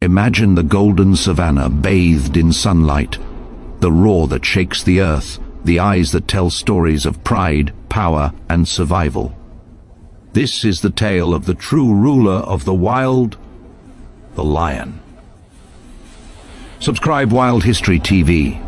Imagine the golden savannah bathed in sunlight, the roar that shakes the earth, the eyes that tell stories of pride, power, and survival. This is the tale of the true ruler of the wild, the lion. Subscribe Wild History TV.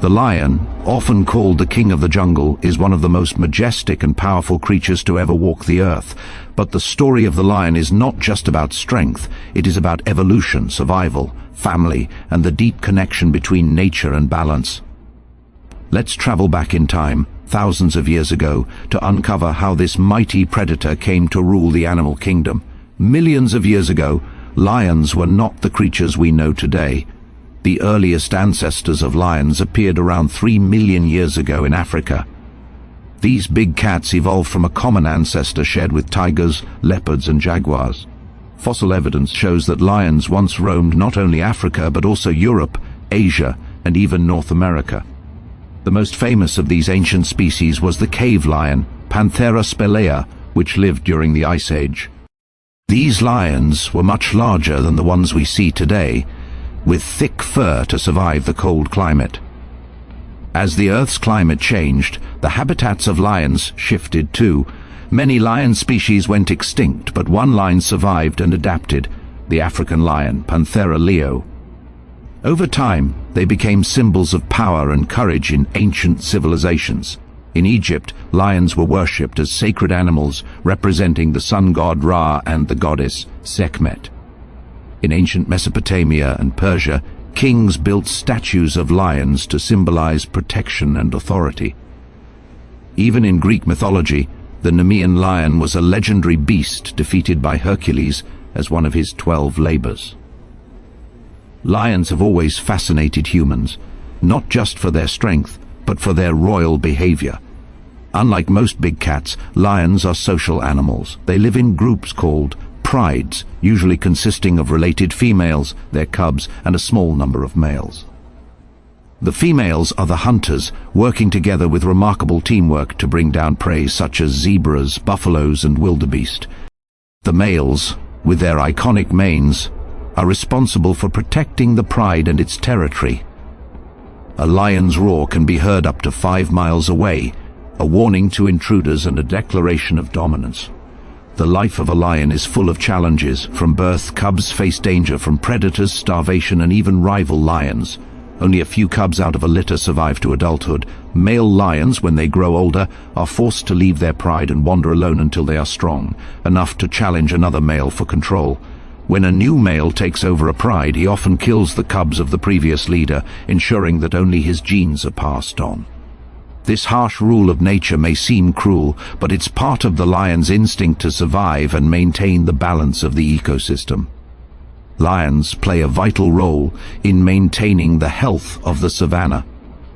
The lion, often called the king of the jungle, is one of the most majestic and powerful creatures to ever walk the earth. But the story of the lion is not just about strength, it is about evolution, survival, family, and the deep connection between nature and balance. Let's travel back in time, thousands of years ago, to uncover how this mighty predator came to rule the animal kingdom. Millions of years ago, lions were not the creatures we know today. The earliest ancestors of lions appeared around 3 million years ago in Africa. These big cats evolved from a common ancestor shared with tigers, leopards, and jaguars. Fossil evidence shows that lions once roamed not only Africa but also Europe, Asia, and even North America. The most famous of these ancient species was the cave lion, Panthera spelaea, which lived during the Ice Age. These lions were much larger than the ones we see today, with thick fur to survive the cold climate. As the Earth's climate changed, the habitats of lions shifted too. Many lion species went extinct, but one line survived and adapted, the African lion, Panthera leo. Over time, they became symbols of power and courage in ancient civilizations. In Egypt, lions were worshipped as sacred animals, representing the sun god Ra and the goddess Sekhmet. In ancient Mesopotamia and Persia, kings built statues of lions to symbolize protection and authority. Even in Greek mythology, the Nemean lion was a legendary beast defeated by Hercules as one of his 12 labors. Lions have always fascinated humans, not just for their strength, but for their royal behavior. Unlike most big cats, lions are social animals. They live in groups called prides, usually consisting of related females, their cubs, and a small number of males. The females are the hunters, working together with remarkable teamwork to bring down prey such as zebras, buffaloes, and wildebeest. The males, with their iconic manes, are responsible for protecting the pride and its territory. A lion's roar can be heard up to 5 miles away, a warning to intruders and a declaration of dominance. The life of a lion is full of challenges. From birth, cubs face danger from predators, starvation, and even rival lions. Only a few cubs out of a litter survive to adulthood. Male lions, when they grow older, are forced to leave their pride and wander alone until they are strong, enough to challenge another male for control. When a new male takes over a pride, he often kills the cubs of the previous leader, ensuring that only his genes are passed on. This harsh rule of nature may seem cruel, but it's part of the lion's instinct to survive and maintain the balance of the ecosystem. Lions play a vital role in maintaining the health of the savanna.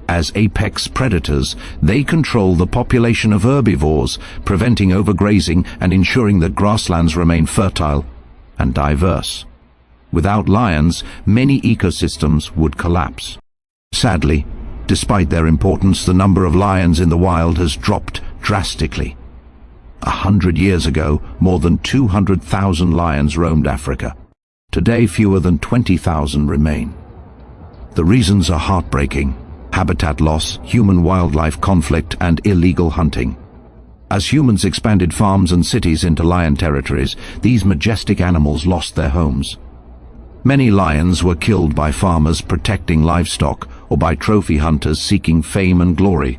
As apex predators, they control the population of herbivores, preventing overgrazing and ensuring that grasslands remain fertile and diverse. Without lions, many ecosystems would collapse. Sadly, despite their importance, the number of lions in the wild has dropped drastically. 100 years ago, more than 200,000 lions roamed Africa. Today, fewer than 20,000 remain. The reasons are heartbreaking: habitat loss, human-wildlife conflict, and illegal hunting. As humans expanded farms and cities into lion territories, these majestic animals lost their homes. Many lions were killed by farmers protecting livestock or by trophy hunters seeking fame and glory.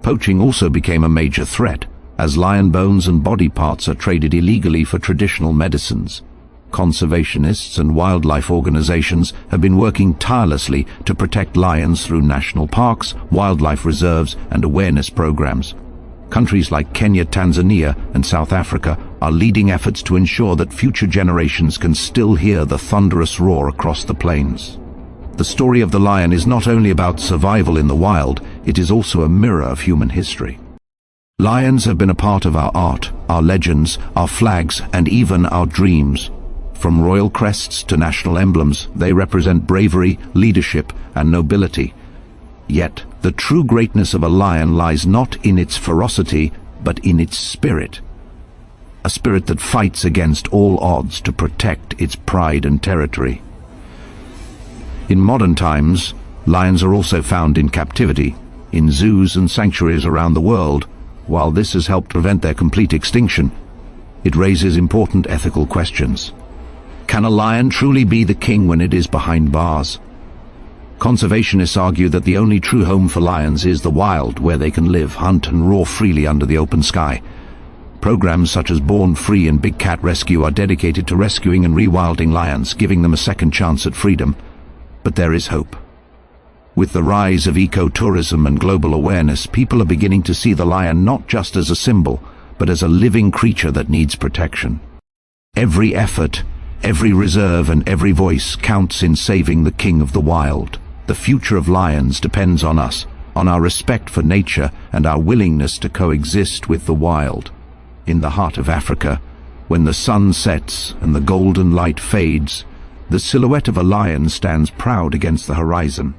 Poaching also became a major threat, as lion bones and body parts are traded illegally for traditional medicines. Conservationists and wildlife organizations have been working tirelessly to protect lions through national parks, wildlife reserves, and awareness programs. Countries like Kenya, Tanzania, and South Africa are leading efforts to ensure that future generations can still hear the thunderous roar across the plains. The story of the lion is not only about survival in the wild, it is also a mirror of human history. Lions have been a part of our art, our legends, our flags, and even our dreams. From royal crests to national emblems, they represent bravery, leadership, and nobility. Yet, the true greatness of a lion lies not in its ferocity, but in its spirit. a spirit that fights against all odds to protect its pride and territory. In modern times, lions are also found in captivity, in zoos and sanctuaries around the world. While this has helped prevent their complete extinction, it raises important ethical questions. Can a lion truly be the king when it is behind bars? Conservationists argue that the only true home for lions is the wild, where they can live, hunt and roar freely under the open sky. Programs such as Born Free and Big Cat Rescue are dedicated to rescuing and rewilding lions, giving them a second chance at freedom. But there is hope. With the rise of ecotourism and global awareness, people are beginning to see the lion not just as a symbol, but as a living creature that needs protection. Every effort, every reserve and every voice counts in saving the king of the wild. The future of lions depends on us, on our respect for nature and our willingness to coexist with the wild. In the heart of Africa, when the sun sets and the golden light fades, the silhouette of a lion stands proud against the horizon.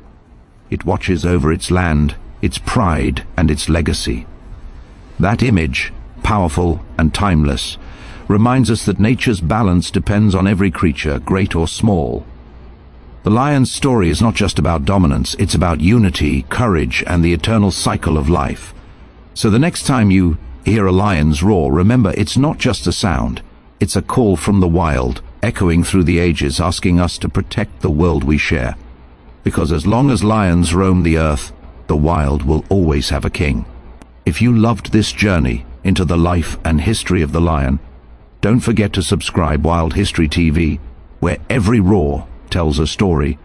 It watches over its land, its pride and its legacy. That image, powerful and timeless, reminds us that nature's balance depends on every creature, great or small. The lion's story is not just about dominance, it's about unity, courage, and the eternal cycle of life. So the next time you hear a lion's roar, remember it's not just a sound, it's a call from the wild, echoing through the ages, asking us to protect the world we share. Because as long as lions roam the earth, the wild will always have a king. If you loved this journey into the life and history of the lion, don't forget to subscribe Wild History TV, where every roar tells a story